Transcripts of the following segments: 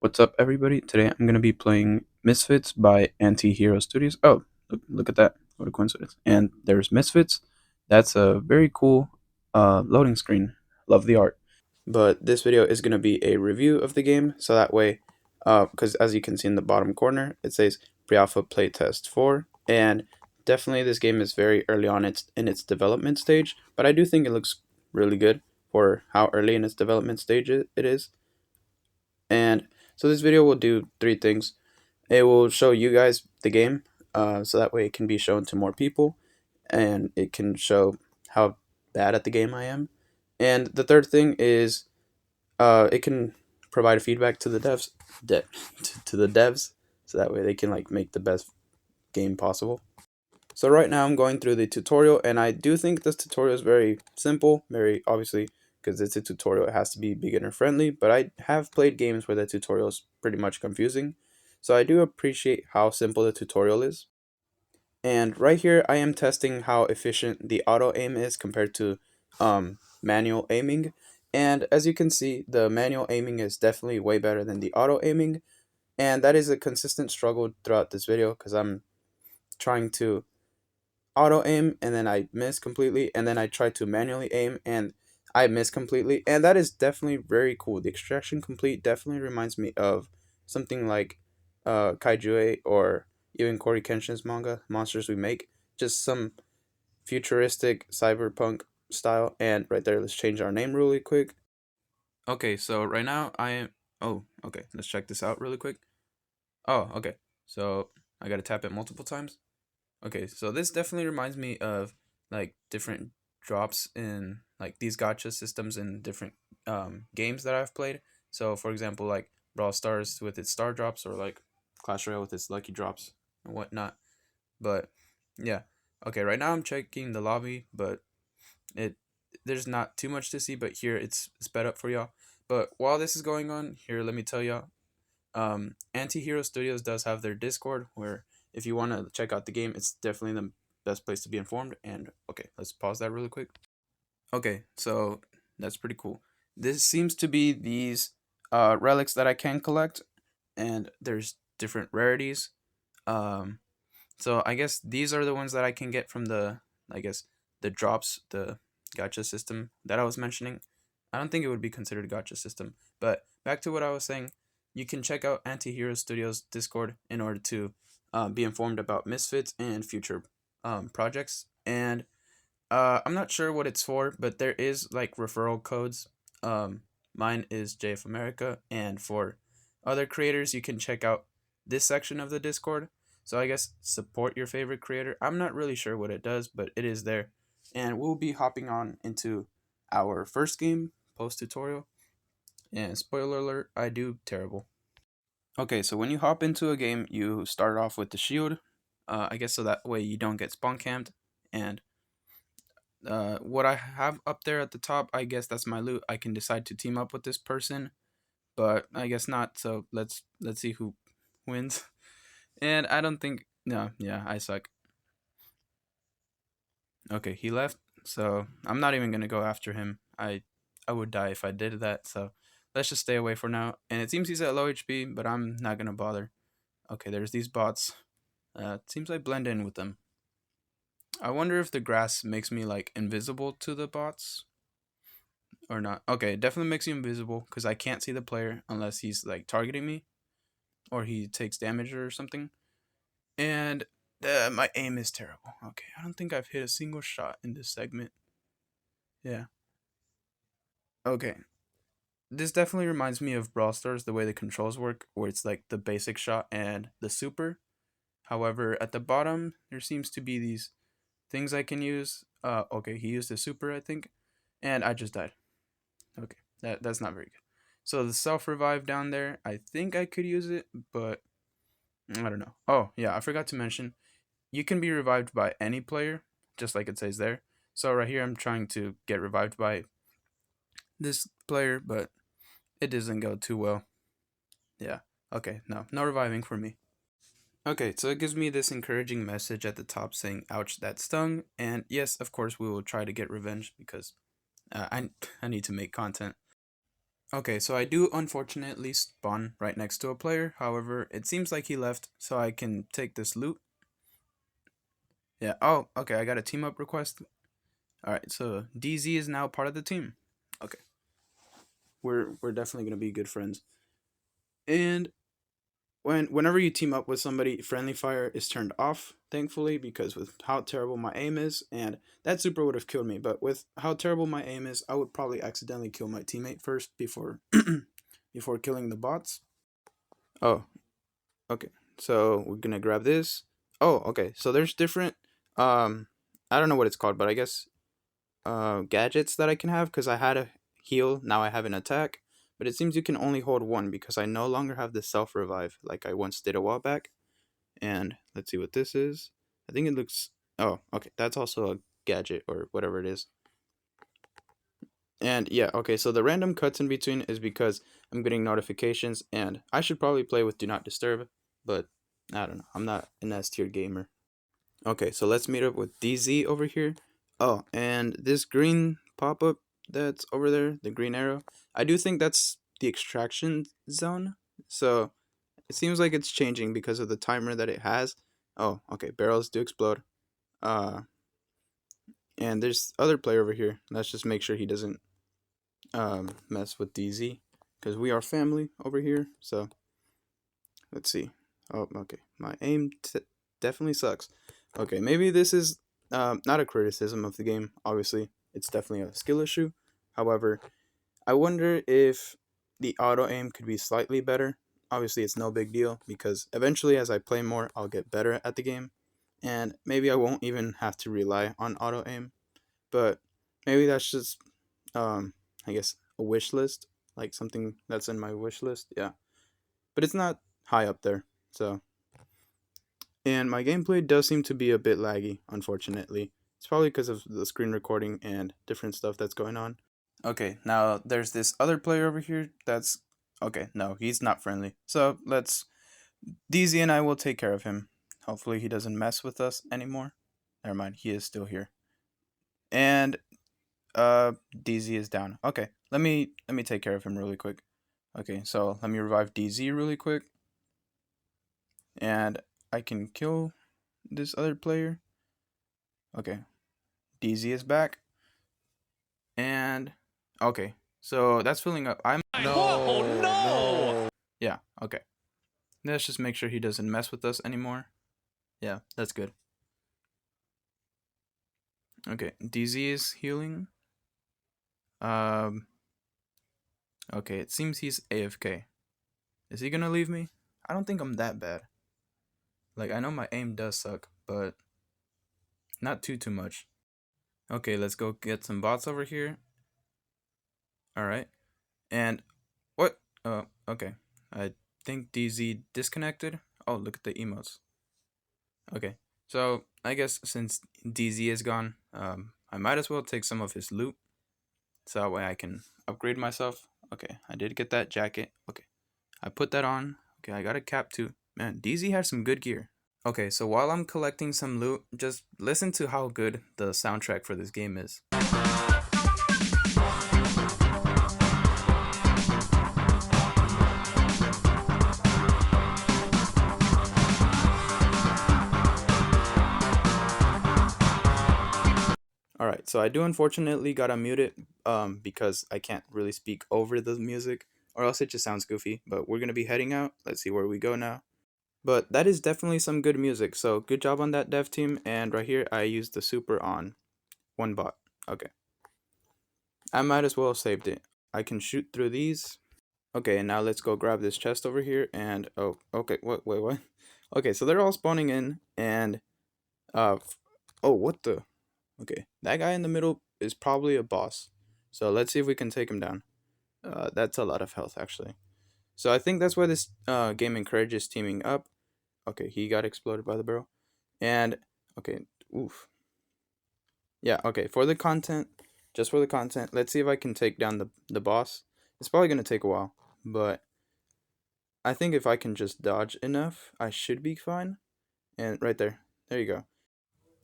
What's up, everybody? Today I'm going to be playing Misfits by Anti-Hero Studios. Oh, look at that. What a coincidence. And there's Misfits. That's a very cool loading screen. Love the art. But this video is going to be a review of the game, so that way, because as you can see in the bottom corner, it says Pre-Alpha Playtest 4, and definitely this game is very early on in its development stage, but I do think it looks really good for how early in its development stage it is. And so this video will do three things. It will show you guys the game, so that way it can be shown to more people, and it can show how bad at the game I am. And the third thing is, it can provide feedback to the to the devs, so that way they can like make the best game possible. So right now I'm going through the tutorial, and I do think this tutorial is very simple, very obviously, because it's a tutorial, it has to be beginner friendly, but I have played games where the tutorial is pretty much confusing. So I do appreciate how simple the tutorial is. And right here I am testing how efficient the auto aim is compared to manual aiming. And as you can see, the manual aiming is definitely way better than the auto aiming. And that is a consistent struggle throughout this video because I'm trying to auto aim and then I miss completely, and then I try to manually aim and I miss completely, and that is definitely very cool. The extraction complete definitely reminds me of something like Kaijue or even Cory Kenshin's manga Monsters We Make, just some futuristic cyberpunk style. And right there, let's change our name really quick. Okay, so right now I am, oh, okay, let's check this out really quick. Oh, okay, so I gotta tap it multiple times. Okay, so this definitely reminds me of like different drops in like these gotcha systems in different games that I've played. So for example, like Brawl Stars with its star drops, or like Clash Royale with its lucky drops and whatnot. But yeah, okay. Right now I'm checking the lobby, but it there's not too much to see. But here it's sped up for y'all. But while this is going on, here let me tell y'all, Anti-Hero Studios does have their Discord, where if you want to check out the game, it's definitely the best place to be informed. And okay, let's pause that really quick. Okay, so that's pretty cool. This seems to be these relics that I can collect, and there's different rarities. Um, so I guess these are the ones that I can get from the, I guess, the drops, the gacha system that I was mentioning. I don't think it would be considered a gacha system, but back to what I was saying, you can check out Anti-Hero Studios Discord in order to be informed about Misfits and future projects. And I'm not sure what it's for, but there is like referral codes. Mine is JF America, and for other creators, you can check out this section of the Discord. So I guess support your favorite creator. I'm not really sure what it does, but it is there. And we'll be hopping on into our first game post tutorial. And spoiler alert, I do terrible. Okay, so when you hop into a game, you start off with the shield. I guess so that way you don't get spawn camped. And what I have up there at the top, I guess that's my loot. I can decide to team up with this person, but I guess not. So let's see who wins. And I don't think, no, yeah, I suck. Okay, he left, so I'm not even gonna go after him. I would die if I did that. So let's just stay away for now. And it seems he's at low HP, but I'm not gonna bother. Okay, there's these bots. It seems I blend in with them. I wonder if the grass makes me like invisible to the bots or not. Okay, it definitely makes you invisible because I can't see the player unless he's like targeting me or he takes damage or something. And my aim is terrible. Okay, I don't think I've hit a single shot in this segment. Yeah. Okay. This definitely reminds me of Brawl Stars, the way the controls work, where it's like the basic shot and the super. However, at the bottom, there seems to be these things I can use. Okay, he used a super, I think, and I just died. Okay, that's not very good. So the self revive down there, I think I could use it, but I don't know. Oh yeah, I forgot to mention, you can be revived by any player, just like it says there. So right here, I'm trying to get revived by this player, but it doesn't go too well. Yeah. Okay, no reviving for me. Okay, so it gives me this encouraging message at the top saying, "Ouch, that stung." And yes, of course, we will try to get revenge because I need to make content. Okay, so I do unfortunately spawn right next to a player. However, it seems like he left, so I can take this loot. Yeah. Oh, okay. I got a team up request. All right. So DZ is now part of the team. Okay. We're definitely gonna be good friends. And whenever you team up with somebody, friendly fire is turned off. Thankfully, because with how terrible my aim is, and that super would have killed me. But with how terrible my aim is, I would probably accidentally kill my teammate first before before killing the bots. Oh, okay. So we're gonna grab this. Oh, okay. So there's different I don't know what it's called, but I guess gadgets that I can have because I had a heal, now I have an attack. But it seems you can only hold one because I no longer have the self revive like I once did a while back. And let's see what this is. I think it looks. Oh, okay. That's also a gadget or whatever it is. And yeah, okay. So the random cuts in between is because I'm getting notifications, and I should probably play with Do Not Disturb, but I don't know. I'm not an S tier gamer. Okay, so let's meet up with DZ over here. Oh, and this green pop up that's over there, the green arrow, I do think that's the extraction zone. So it seems like it's changing because of the timer that it has. Oh, okay, barrels do explode. Uh, and there's other player over here. Let's just make sure he doesn't mess with DZ because we are family over here. So let's see. Oh, okay. My aim definitely sucks. Okay, maybe this is not a criticism of the game. Obviously, it's definitely a skill issue. However, I wonder if the auto aim could be slightly better. Obviously, it's no big deal because eventually, as I play more, I'll get better at the game. And maybe I won't even have to rely on auto aim. But maybe that's just, I guess, a wish list. Like something that's in my wish list. Yeah. But it's not high up there. So, and my gameplay does seem to be a bit laggy, unfortunately. It's probably because of the screen recording and different stuff that's going on. Okay, now there's this other player over here that's okay, no, he's not friendly. So let's DZ and I will take care of him. Hopefully he doesn't mess with us anymore. Never mind, he is still here. And DZ is down. Okay, let me take care of him really quick. Okay, so let me revive DZ really quick. And I can kill this other player. Okay, DZ is back. And okay, so that's filling up. I'm no. Yeah, okay. Let's just make sure he doesn't mess with us anymore. Yeah, that's good. Okay, DZ is healing. Um okay, it seems he's AFK. Is he gonna leave me? I don't think I'm that bad. Like I know my aim does suck, but not too much. Okay, let's go get some bots over here. Alright. And what? Okay. I think DZ disconnected. Oh, look at the emotes. Okay, so I guess since DZ is gone, I might as well take some of his loot, so that way I can upgrade myself. Okay, I did get that jacket. Okay, I put that on. Okay, I got a cap too. Man, DZ has some good gear. Okay, so while I'm collecting some loot, just listen to how good the soundtrack for this game is. Alright, so I do unfortunately gotta mute it because I can't really speak over the music, or else it just sounds goofy. But we're gonna be heading out. Let's see where we go now. But that is definitely some good music, so good job on that dev team. And right here, I used the super on one bot. Okay. I might as well have saved it. I can shoot through these. Okay, and now let's go grab this chest over here. And oh, okay, what? Okay, so they're all spawning in, and oh, what the? Okay, that guy in the middle is probably a boss. So let's see if we can take him down. That's a lot of health actually. So I think that's why this game encourages teaming up. Okay, he got exploded by the barrel. And okay, oof. Yeah, okay, for the content, just for the content, let's see if I can take down the boss. It's probably gonna take a while, but I think if I can just dodge enough, I should be fine. And right there. There you go.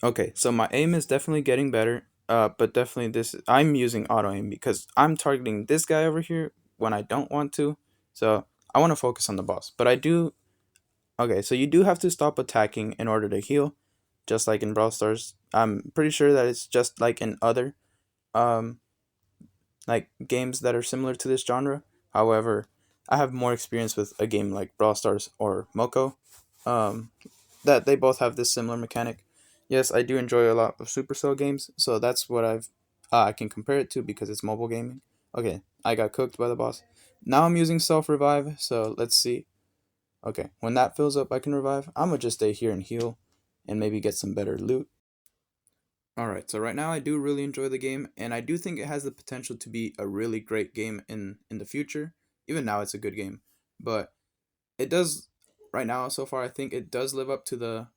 Okay, so my aim is definitely getting better. But definitely this I'm using auto aim because I'm targeting this guy over here when I don't want to. So I want to focus on the boss. But I do. Okay, so you do have to stop attacking in order to heal, just like in Brawl Stars. I'm pretty sure that it's just like in other um like games that are similar to this genre. However, I have more experience with a game like Brawl Stars or Moko. Um, that they both have this similar mechanic. Yes, I do enjoy a lot of Supercell games, so that's what I can compare it to because it's mobile gaming. Okay, I got cooked by the boss. Now I'm using self revive, so let's see. Okay, when that fills up, I can revive. I'm gonna just stay here and heal, and maybe get some better loot. All right, so right now I do really enjoy the game, and I do think it has the potential to be a really great game in the future. Even now, it's a good game, but it does right now so far. I think it does live up to the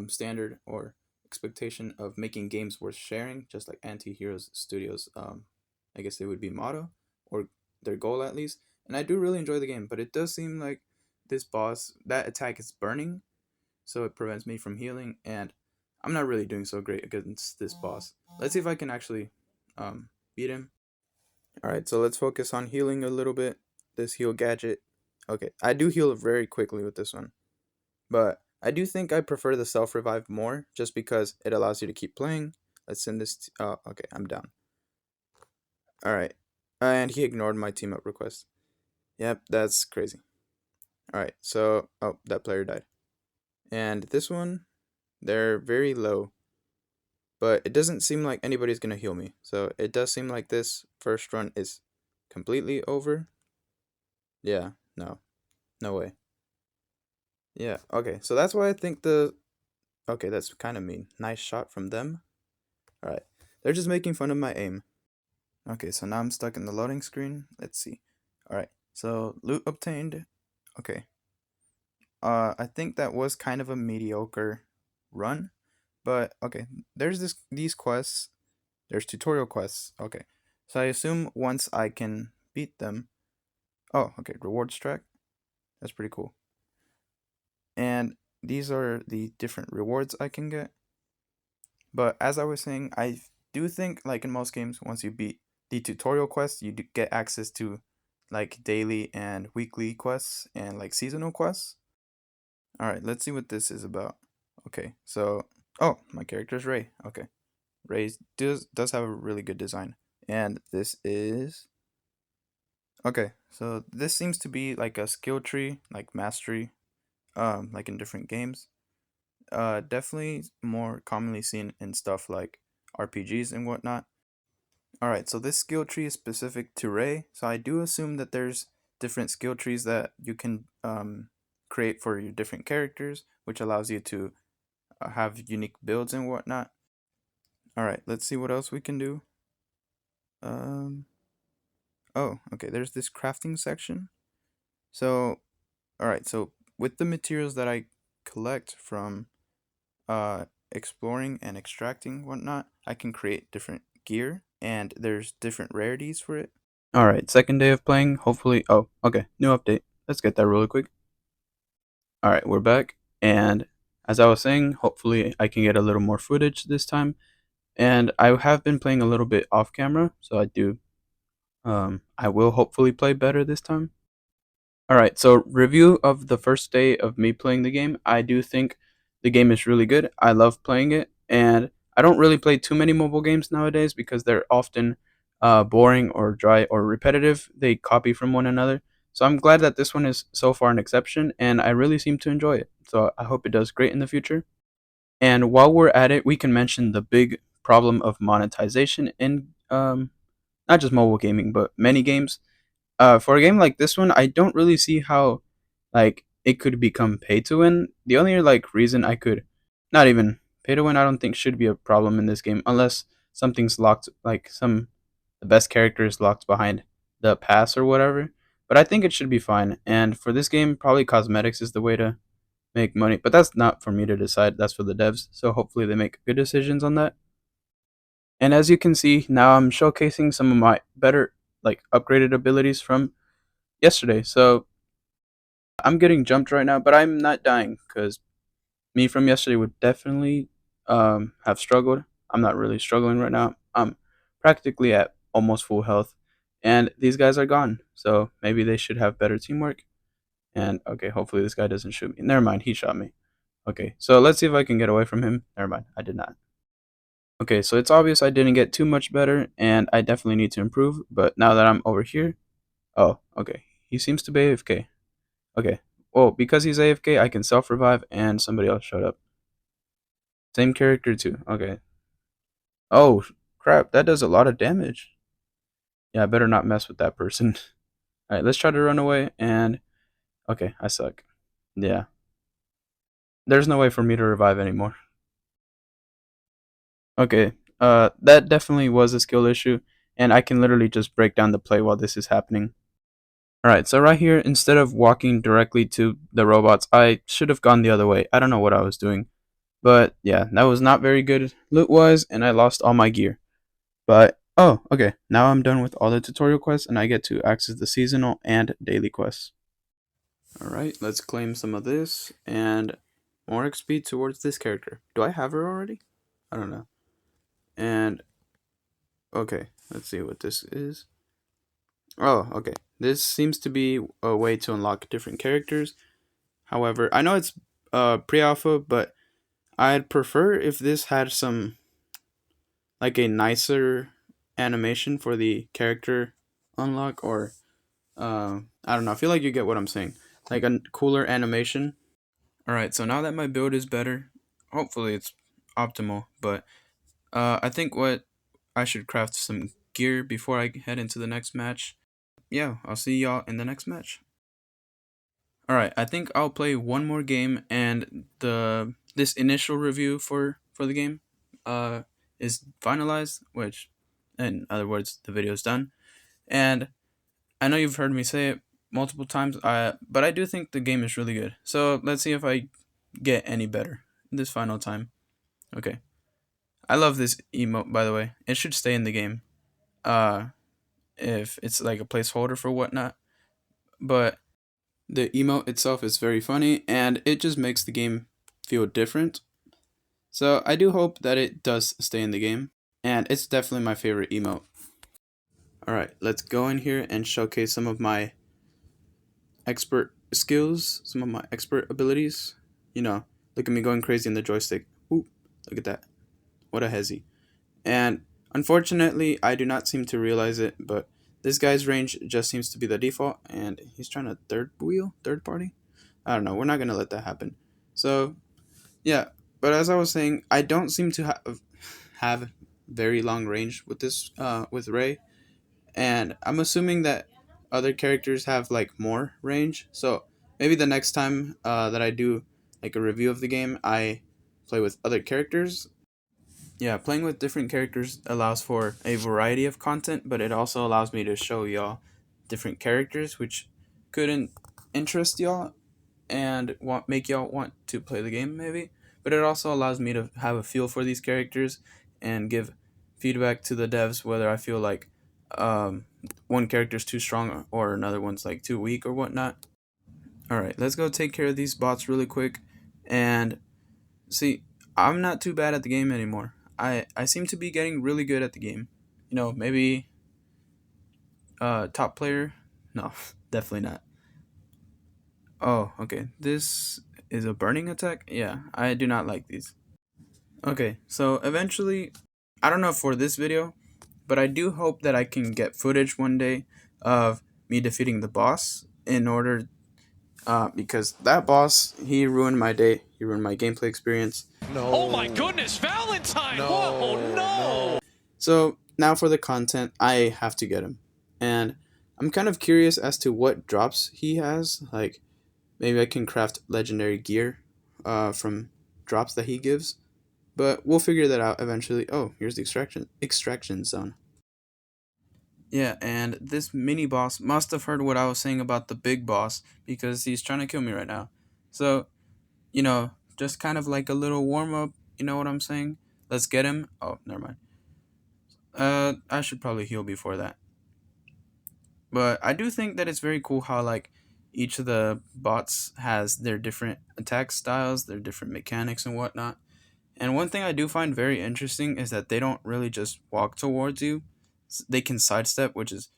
standard or expectation of making games worth sharing, just like Anti-Heroes Studios. I guess it would be motto or their goal at least. And I do really enjoy the game, but it does seem like this boss that attack is burning, so it prevents me from healing, and I'm not really doing so great against this boss. Let's see if I can actually beat him. All right, so let's focus on healing a little bit. This heal gadget. Okay, I do heal very quickly with this one, but I do think I prefer the self revive more, just because it allows you to keep playing. Let's send this. Oh, okay, I'm down. All right, and he ignored my team up request. Yep, that's crazy. All right, so oh, that player died, and this one, they're very low, but it doesn't seem like anybody's gonna heal me. So it does seem like this first run is completely over. Yeah, no, no way. Yeah, okay, so that's why I think the. Okay, that's kind of mean. Nice shot from them. Alright, they're just making fun of my aim. Okay, so now I'm stuck in the loading screen. Let's see. Alright, so loot obtained. Okay. I think that was kind of a mediocre run, but okay. There's these quests. There's tutorial quests. Okay, so I assume once I can beat them. Oh, okay. Rewards track. That's pretty cool. And these are the different rewards I can get. But as I was saying, I do think, like in most games, once you beat the tutorial quests, you do get access to like daily and weekly quests and like seasonal quests. All right, let's see what this is about. Okay, so oh, my character is Ray. Okay, Ray does have a really good design, and this is okay. So this seems to be like a skill tree, like mastery, like in different games. Definitely more commonly seen in stuff like RPGs and whatnot. Alright, so this skill tree is specific to Ray, so I do assume that there's different skill trees that you can create for your different characters, which allows you to have unique builds and whatnot. Alright, let's see what else we can do. Um, oh, okay, there's this crafting section. So, alright, so with the materials that I collect from exploring and extracting whatnot, I can create different gear, and there's different rarities for it. All right, second day of playing. Hopefully, oh, okay, new update. Let's get that really quick. All right, we're back, and as I was saying, hopefully I can get a little more footage this time. And I have been playing a little bit off camera, so I will hopefully play better this time. All right, so review of the first day of me playing the game. I do think the game is really good. I love playing it, and I don't really play too many mobile games nowadays because they're often boring or dry or repetitive. They copy from one another. So I'm glad that this one is so far an exception, and I really seem to enjoy it. So I hope it does great in the future. And while we're at it, we can mention the big problem of monetization in not just mobile gaming, but many games. For a game like this one, I don't really see how like it could become pay to win. The only like reason I could not even pay to win, I don't think should be a problem in this game unless something's locked, like some the best character is locked behind the pass or whatever. But I think it should be fine. And for this game, probably cosmetics is the way to make money. But that's not for me to decide. That's for the devs. So hopefully they make good decisions on that. And as you can see, now I'm showcasing some of my better like upgraded abilities from yesterday. So I'm getting jumped right now, but I'm not dying because me from yesterday would definitely have struggled. I'm not really struggling right now. I'm practically at almost full health. And these guys are gone. So maybe they should have better teamwork. And okay, hopefully this guy doesn't shoot me. Never mind, he shot me. Okay, so let's see if I can get away from him. Never mind, I did not. Okay, so it's obvious I didn't get too much better, and I definitely need to improve. But now that I'm over here, oh, okay, he seems to be AFK. Okay, well, because he's AFK, I can self-revive, and somebody else showed up. Same character too. Okay. Oh, crap, that does a lot of damage. Yeah, I better not mess with that person. Alright, let's try to run away, and okay, I suck. Yeah, there's no way for me to revive anymore. Okay, that definitely was a skill issue, and I can literally just break down the play while this is happening. Alright, so right here, instead of walking directly to the robots, I should have gone the other way. I don't know what I was doing. But yeah, that was not very good loot-wise, and I lost all my gear. But, oh, okay, now I'm done with all the tutorial quests, and I get to access the seasonal and daily quests. Alright, let's claim some of this, and more XP towards this character. Do I have her already? I don't know. And, okay, let's see what this is. Oh, okay. This seems to be a way to unlock different characters. However, I know it's pre-alpha, but I'd prefer if this had some, like a nicer animation for the character unlock, or I don't know. I feel like you get what I'm saying. Like a cooler animation. Alright, so now that my build is better, hopefully it's optimal, but I think what I should craft some gear before I head into the next match. Yeah, I'll see y'all in the next match. Alright, I think I'll play one more game, and this initial review for the game uh is finalized, which in other words the video is done. And I know you've heard me say it multiple times, but I do think the game is really good. So let's see if I get any better this final time. Okay. I love this emote, by the way. It should stay in the game. Uh if it's like a placeholder for whatnot. But the emote itself is very funny, and it just makes the game feel different. So I do hope that it does stay in the game. And it's definitely my favorite emote. Alright, let's go in here and showcase some of my expert skills, some of my expert abilities. You know, look at me going crazy in the joystick. Ooh, look at that. What a hezzy. And unfortunately, I do not seem to realize it, but this guy's range just seems to be the default, and he's trying to third party? I don't know, we're not going to let that happen. So, yeah, but as I was saying, I don't seem to have very long range with this, with Ray, and I'm assuming that other characters have like more range. So maybe the next time that I do like a review of the game, I play with other characters. Yeah, playing with different characters allows for a variety of content, but it also allows me to show y'all different characters which couldn't interest y'all and make y'all want to play the game maybe. But it also allows me to have a feel for these characters and give feedback to the devs whether I feel like um, one character's too strong or another one's like too weak or whatnot. Alright, let's go take care of these bots really quick. And see, I'm not too bad at the game anymore. I seem to be getting really good at the game. You know, maybe top player? No, definitely not. Oh, okay. This is a burning attack? Yeah, I do not like these. Okay, so eventually, I don't know for this video, but I do hope that I can get footage one day of me defeating the boss in order, because that boss, he ruined my day. He ruined my gameplay experience. No. Oh my goodness, Valentine! No, whoa, no! So now for the content, I have to get him. And I'm kind of curious as to what drops he has. Like, maybe I can craft legendary gear from drops that he gives. But we'll figure that out eventually. Oh, here's the extraction zone. Yeah, and this mini boss must have heard what I was saying about the big boss, because he's trying to kill me right now. So, you know, just kind of like a little warm up, you know what I'm saying? Let's get him. Oh, never mind. I should probably heal before that. But I do think that it's very cool how like each of the bots has their different attack styles, their different mechanics and whatnot. And one thing I do find very interesting is that they don't really just walk towards you. They can sidestep, which is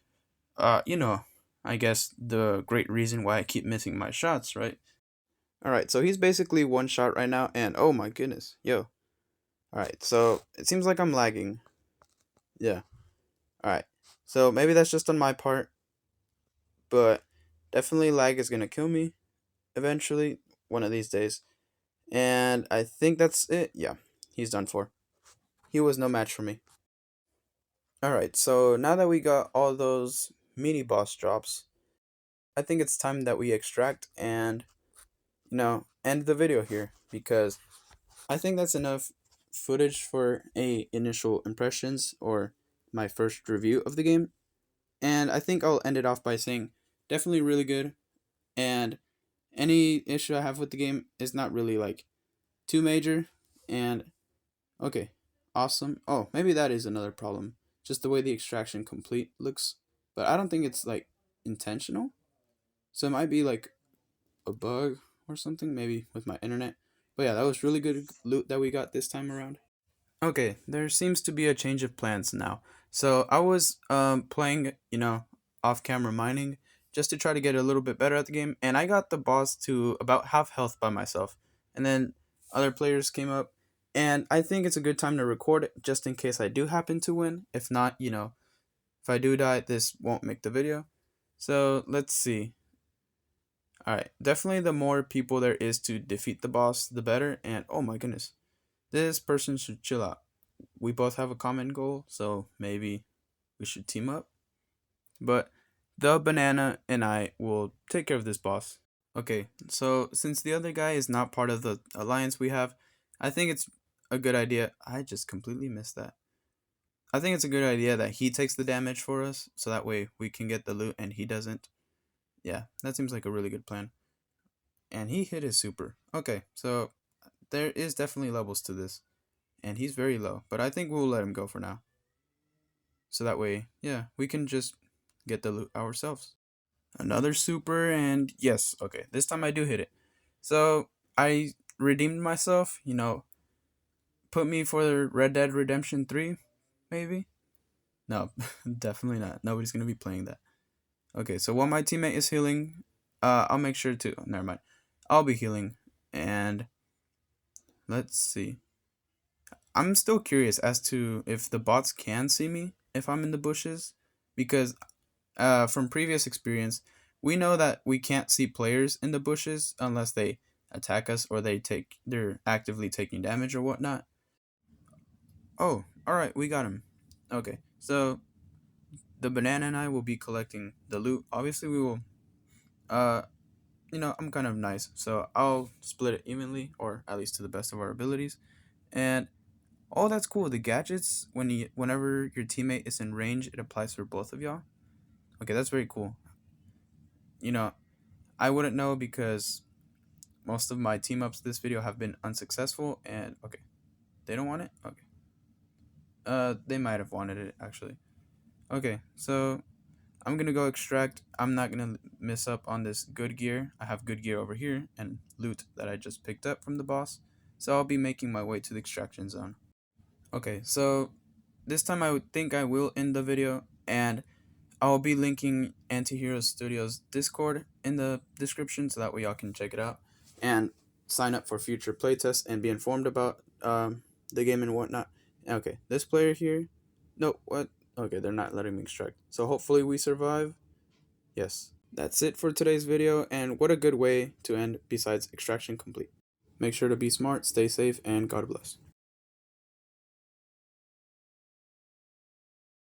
You know, I guess the great reason why I keep missing my shots, right? All right, so he's basically one shot right now, and oh my goodness, yo. All right, so it seems like I'm lagging. Yeah. All right, so maybe that's just on my part, but definitely lag is gonna kill me eventually, one of these days. And I think that's it. Yeah, he's done for. He was no match for me. All right, so now that we got all those mini boss drops, I think it's time that we extract and end the video here because I think that's enough footage for a initial impressions or my first review of the game. And I think I'll end it off by saying definitely really good. And any issue I have with the game is not really like too major. And okay, awesome. Oh, maybe that is another problem. Just the way the extraction complete looks. But I don't think it's like intentional. So it might be like a bug or something, maybe with my internet. But yeah, that was really good loot that we got this time around. Okay, there seems to be a change of plans now. So I was playing, off camera mining just to try to get a little bit better at the game, and I got the boss to about half health by myself. And then other players came up, and I think it's a good time to record it just in case I do happen to win. If not, if I do die, this won't make the video. So let's see. All right, definitely the more people there is to defeat the boss, the better. And oh my goodness, this person should chill out. We both have a common goal, so maybe we should team up. But the banana and I will take care of this boss. Okay, so since the other guy is not part of the alliance we have, I think it's a good idea. I just completely missed that. I think it's a good idea that he takes the damage for us, so that way we can get the loot and he doesn't. Yeah, that seems like a really good plan. And he hit his super. Okay, so there is definitely levels to this. And he's very low, but I think we'll let him go for now. So that way, yeah, we can just get the loot ourselves. Another super, and yes, okay, this time I do hit it. So I redeemed myself, put me for the Red Dead Redemption 3, maybe? No, definitely not. Nobody's gonna be playing that. Okay, so while my teammate is healing, I'll make sure to. Never mind. I'll be healing, and let's see. I'm still curious as to if the bots can see me if I'm in the bushes, because from previous experience, we know that we can't see players in the bushes unless they attack us or they're actively taking damage or whatnot. Oh, all right, we got him. Okay, so the banana and I will be collecting the loot. Obviously, we will. Uh, I'm kind of nice, so I'll split it evenly, or at least to the best of our abilities. And oh, that's cool. The gadgets whenever your teammate is in range, it applies for both of y'all. Okay, that's very cool. You know, I wouldn't know because most of my team ups this video have been unsuccessful. And okay, they don't want it. Okay, they might have wanted it actually. Okay, so I'm gonna go extract. I'm not gonna miss up on this good gear. I have good gear over here and loot that I just picked up from the boss. So I'll be making my way to the extraction zone. Okay, so this time I would think I will end the video, and I'll be linking Antihero Studios Discord in the description so that way y'all can check it out and sign up for future playtests and be informed about the game and whatnot. Okay, this player here, no, what? Okay, they're not letting me extract. So hopefully we survive. Yes, that's it for today's video, and what a good way to end besides extraction complete. Make sure to be smart, stay safe, and God bless.